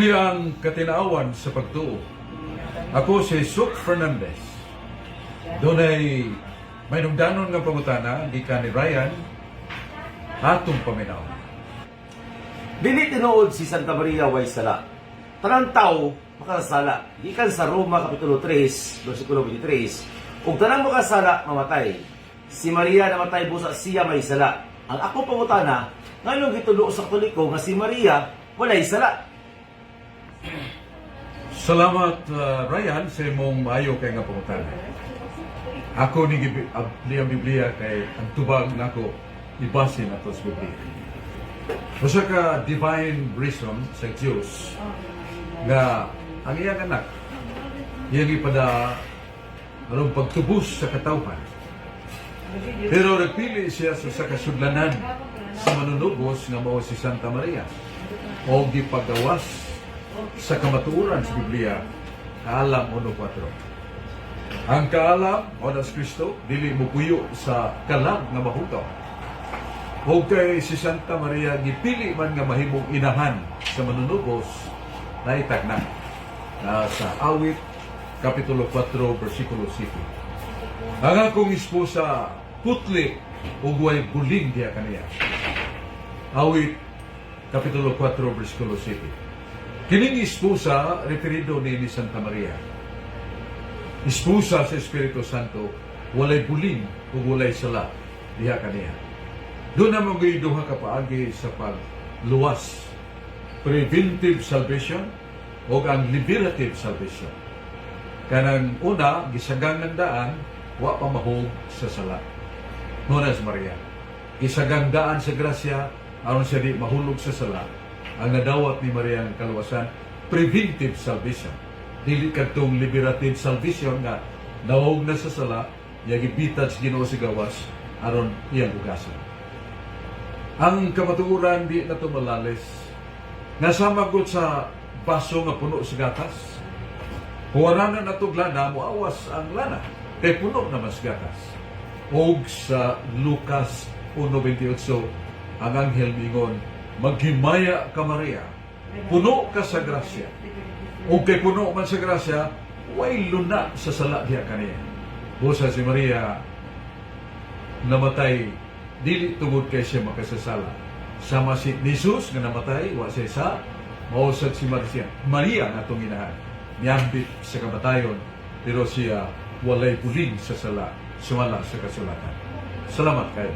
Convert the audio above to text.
Biyang katinaawan sa pagtuo. Ako si Suk Fernandez. Doon ay may nungdanon nga pangutana, di ka ni Ryan, atong paminaw. Dili tinuod si Santa Maria way sala. Tanang tao makasala. Gikan sa Roma kapitulo 3, bersikulo 23. Ug tanang makasala mamatay. Si Maria namatay busa siya may sala. Ang ako pangutana, nganong gitulo sa Katoliko nga si Maria walay sala? Salamat, Ryan, sa imong maayo kay nga pangutana. Ako ni ang Biblia kay ang tubag nako ibase nato sa Biblia. Usa ka divine reason sa Diyos nga ang iyang anak iyang ipada anong pagtubos sa katawhan. Pero nagpili siya sa kasudlanan sa manunubos nga mao si Santa Maria o gipagawas sa kamatuoran sa Biblia, Kaalam 1:4. Ang kaalam o nas Kristo dili mo puyo sa kalag nga mahutaw. O kay si Santa Maria gipili man nga mahimong inahan sa manunubos na itagnan sa Awit kapitulo 4 bersikulo 7. Ang akong esposa putli ug way buling diha kaniya. Awit kapitulo 4 bersikulo 7. Kining esposa referido ni Santa Maria. Esposa sa Espiritu Santo, walay buling o walay sala diha kaniya. Doon na mga duha ka paagi sa pagluwas. Preventive salvation o ang liberative salvation. Kanang una, gisagang ng daan, wa pa mahog sa sala. Nonas Maria. Gisagang daan sa grasya, aron siya di mahulog sa sala. Ang nadawat ni Maria ang kaluwasan, preventive salvation. Dili kadtong liberative salvation nga nawog na sa sala, yagibitad sa Ginoo sa gawas aron iyang ugasan. Ang kamatuoran di na malalis. Nasama gud sa baso nga puno sa gatas. Huwaranan na itong lana, muawas ang lana. Kay puno naman sa gatas. Og sa Lucas 1:28, ang anghel mingon, maghimaya ka Maria, puno ka sa grasya. O kay puno man sa grasya, way luna sa sala diha kaniya. Busa si Maria namatay, dili tungod kay siya makasasala. Sama si Jesus nga namatay, wa siya sa mausad si Maria nga itong inahan. Niyambit sa kamatayon, pero siya walay puling sa sala, sumala sa kasulatan. Salamat kayo.